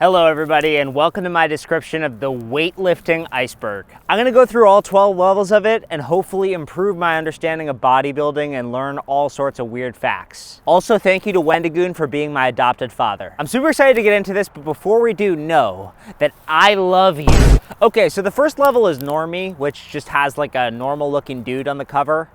Hello everybody, and welcome to my description of the weightlifting iceberg. I'm going to go through all 12 levels of it and hopefully improve my understanding of bodybuilding and learn all sorts of weird facts. Also, thank you to Wendigoon for being my adopted father. I'm super excited to get into this, but before we do, know that I love you. Okay, so the first level is Normie, which just has like a normal looking dude on the cover.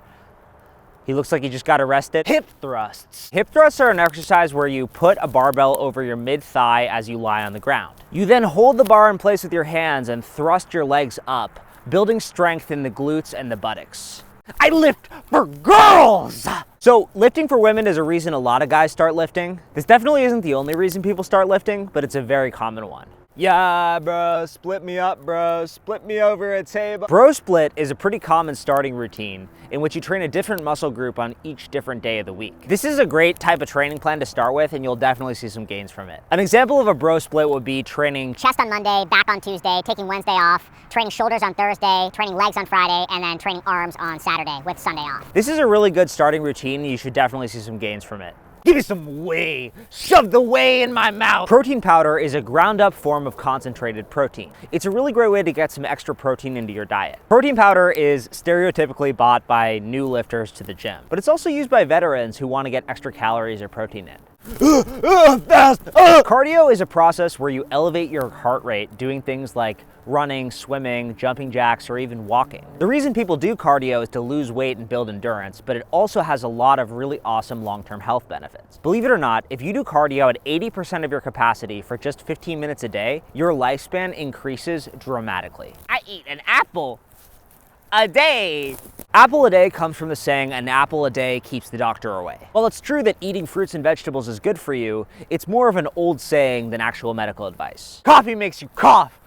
He looks like he just got arrested. Hip thrusts. Hip thrusts are an exercise where you put a barbell over your mid-thigh as you lie on the ground. You then hold the bar in place with your hands and thrust your legs up, building strength in the glutes and the buttocks. I lift for girls! So lifting for women is a reason a lot of guys start lifting. This definitely isn't the only reason people start lifting, but it's a very common one. Yeah, bro, split me up, bro. Split me over a table. Bro split is a pretty common starting routine in which you train a different muscle group on each different day of the week. This is a great type of training plan to start with, and you'll definitely see some gains from it. An example of a bro split would be training chest on Monday, back on Tuesday, taking Wednesday off, training shoulders on Thursday, training legs on Friday, and then training arms on Saturday with Sunday off. This is a really good starting routine, and you should definitely see some gains from it. Give me some whey. Shove the whey in my mouth. Protein powder is a ground up form of concentrated protein. It's a really great way to get some extra protein into your diet. Protein powder is stereotypically bought by new lifters to the gym, but it's also used by veterans who want to get extra calories or protein in. Fast! Cardio is a process where you elevate your heart rate doing things like running, swimming, jumping jacks, or even walking. The reason people do cardio is to lose weight and build endurance, but it also has a lot of really awesome long-term health benefits. Believe it or not, if you do cardio at 80% of your capacity for just 15 minutes a day, your lifespan increases dramatically. I eat an apple a day. Apple a day comes from the saying, an apple a day keeps the doctor away. While it's true that eating fruits and vegetables is good for you, it's more of an old saying than actual medical advice. Coffee makes you cough.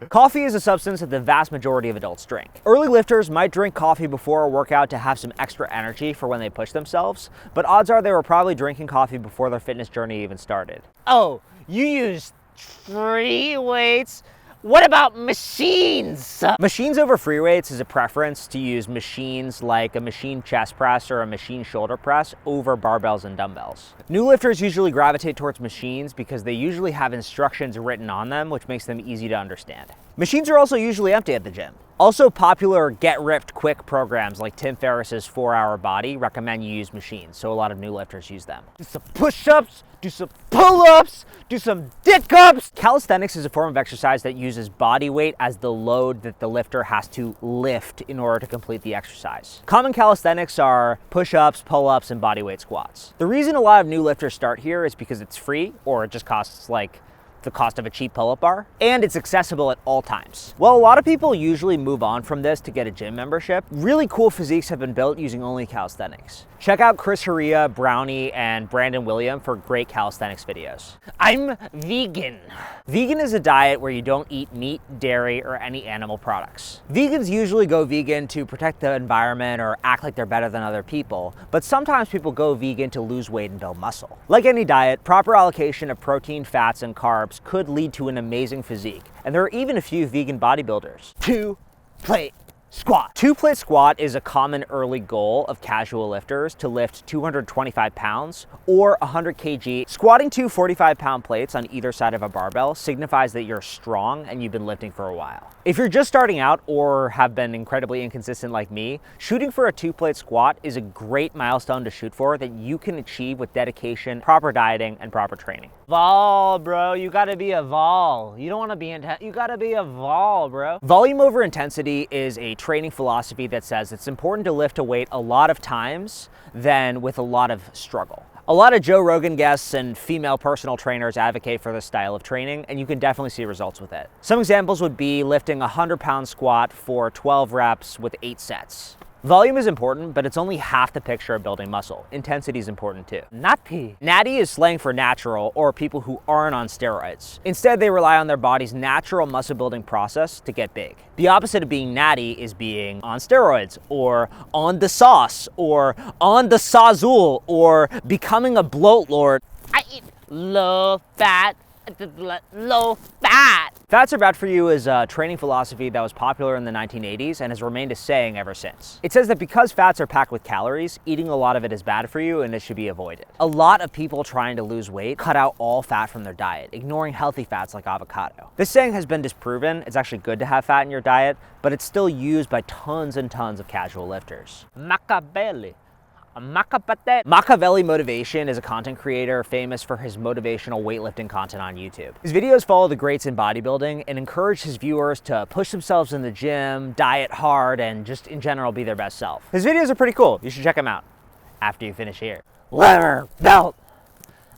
Coffee is a substance that the vast majority of adults drink. Early lifters might drink coffee before a workout to have some extra energy for when they push themselves, but odds are they were probably drinking coffee before their fitness journey even started. Oh, you use free weights? What about machines? Machines over free weights is a preference to use machines like a machine chest press or a machine shoulder press over barbells and dumbbells. New lifters usually gravitate towards machines because they usually have instructions written on them, which makes them easy to understand. Machines are also usually empty at the gym. Also, popular get ripped quick programs like Tim Ferriss's 4-Hour Body recommend you use machines, so a lot of new lifters use them. Do some push-ups, do some pull-ups, do some dick-ups. Calisthenics is a form of exercise that uses body weight as the load that the lifter has to lift in order to complete the exercise. Common calisthenics are push-ups, pull-ups, and bodyweight squats. The reason a lot of new lifters start here is because it's free, or it just costs like the cost of a cheap pull-up bar, and it's accessible at all times. While a lot of people usually move on from this to get a gym membership, really cool physiques have been built using only calisthenics. Check out Chris Haria, Brownie, and Brandon William for great calisthenics videos. I'm vegan. Vegan is a diet where you don't eat meat, dairy, or any animal products. Vegans usually go vegan to protect the environment or act like they're better than other people, but sometimes people go vegan to lose weight and build muscle. Like any diet, proper allocation of protein, fats, and carbs could lead to an amazing physique, and there are even a few vegan bodybuilders. Two-plate squat. Two-plate squat is a common early goal of casual lifters to lift 225 pounds or 100 kg. Squatting two 45-pound plates on either side of a barbell signifies that you're strong and you've been lifting for a while. If you're just starting out or have been incredibly inconsistent like me, shooting for a two-plate squat is a great milestone to shoot for that you can achieve with dedication, proper dieting, and proper training. Vol, bro, you gotta be a vol. You don't wanna be intense, you gotta be a vol, bro. Volume over intensity is a training philosophy that says it's important to lift a weight a lot of times than with a lot of struggle. A lot of Joe Rogan guests and female personal trainers advocate for this style of training, and you can definitely see results with it. Some examples would be lifting a 100-pound squat for 12 reps with 8 sets. Volume is important, but it's only half the picture of building muscle. Intensity is important too. Natty. Natty is slang for natural, or people who aren't on steroids. Instead, they rely on their body's natural muscle building process to get big. The opposite of being natty is being on steroids, or on the sauce, or on the sazul, or becoming a bloat lord. I eat low fat, low fat. Fats are bad for you is a training philosophy that was popular in the 1980s and has remained a saying ever since. It says that because fats are packed with calories, eating a lot of it is bad for you and it should be avoided. A lot of people trying to lose weight cut out all fat from their diet, ignoring healthy fats like avocado. This saying has been disproven. It's actually good to have fat in your diet, but it's still used by tons and tons of casual lifters. Machiavelli Motivation is a content creator famous for his motivational weightlifting content on YouTube. His videos follow the greats in bodybuilding and encourage his viewers to push themselves in the gym, diet hard, and just in general be their best self. His videos are pretty cool. You should check them out after you finish here. Lever belt.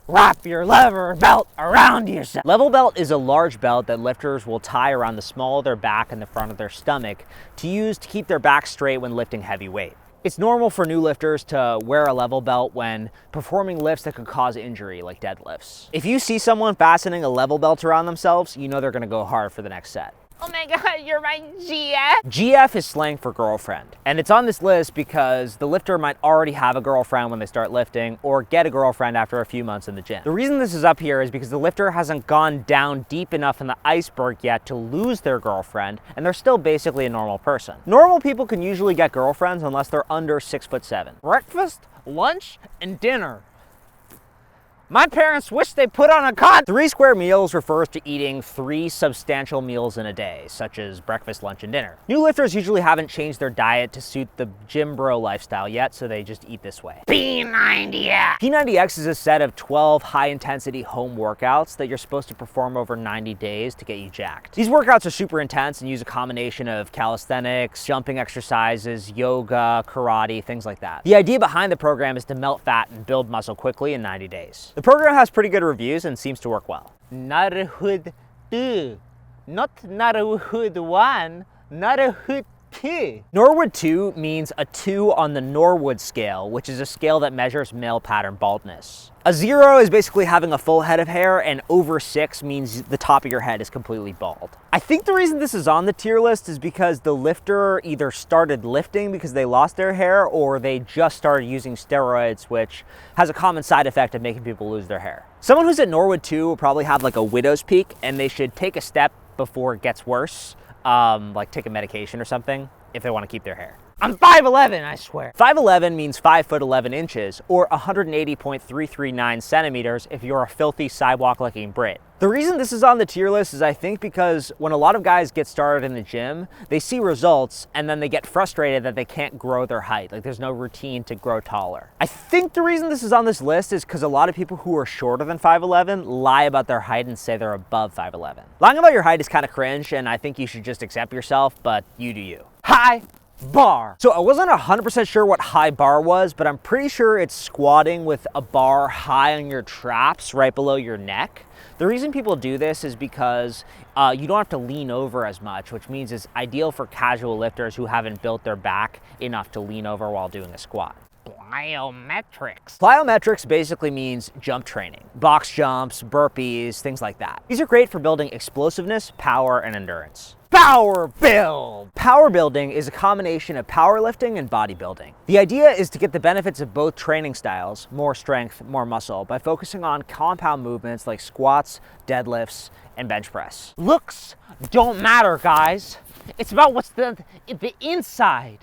Wrap your lever belt around yourself. Level belt is a large belt that lifters will tie around the small of their back and the front of their stomach to use to keep their back straight when lifting heavy weight. It's normal for new lifters to wear a level belt when performing lifts that could cause injury, like deadlifts. If you see someone fastening a level belt around themselves, you know they're gonna go hard for the next set. Oh my God, you're my GF. GF is slang for girlfriend. And it's on this list because the lifter might already have a girlfriend when they start lifting or get a girlfriend after a few months in the gym. The reason this is up here is because the lifter hasn't gone down deep enough in the iceberg yet to lose their girlfriend, and they're still basically a normal person. Normal people can usually get girlfriends unless they're under 6'7". Breakfast, lunch, and dinner. My parents wish they put on a cot. 3 square meals refers to eating 3 substantial meals in a day, such as breakfast, lunch, and dinner. New lifters usually haven't changed their diet to suit the gym bro lifestyle yet, so they just eat this way. P90X. P90X is a set of 12 high-intensity home workouts that you're supposed to perform over 90 days to get you jacked. These workouts are super intense and use a combination of calisthenics, jumping exercises, yoga, karate, things like that. The idea behind the program is to melt fat and build muscle quickly in 90 days. The program has pretty good reviews and seems to work well. Neighborhood 2, not neighborhood 1, neighborhood 2. Norwood 2 means a 2 on the Norwood scale, which is a scale that measures male pattern baldness. A 0 is basically having a full head of hair, and over 6 means the top of your head is completely bald. I think the reason this is on the tier list is because the lifter either started lifting because they lost their hair or they just started using steroids, which has a common side effect of making people lose their hair. Someone who's at Norwood 2 will probably have like a widow's peak, and they should take a step before it gets worse, like take a medication or something if they want to keep their hair. I'm 5'11", I swear. 5'11" means 5 foot 11 inches, or 180.339 centimeters if you're a filthy sidewalk-looking Brit. The reason this is on the tier list is I think because when a lot of guys get started in the gym, they see results and then they get frustrated that they can't grow their height. Like there's no routine to grow taller. I think the reason this is on this list is because a lot of people who are shorter than 5'11" lie about their height and say they're above 5'11". Lying about your height is kind of cringe, and I think you should just accept yourself, but you do you. High bar. So I wasn't 100% sure what high bar was, but I'm pretty sure it's squatting with a bar high on your traps right below your neck. The reason people do this is because you don't have to lean over as much, which means it's ideal for casual lifters who haven't built their back enough to lean over while doing a squat. Plyometrics. Plyometrics basically means jump training. Box jumps, burpees, things like that. These are great for building explosiveness, power, and endurance. Power build! Power building is a combination of powerlifting and bodybuilding. The idea is to get the benefits of both training styles, more strength, more muscle, by focusing on compound movements like squats, deadlifts, and bench press. Looks don't matter, guys. It's about what's the inside.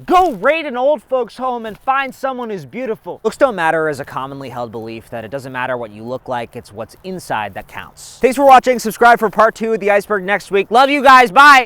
Go raid an old folks home and find someone who's beautiful. Looks don't matter is a commonly held belief that it doesn't matter what you look like, it's what's inside that counts. Thanks for watching. Subscribe for part 2 of the Iceberg next week. Love you guys. Bye.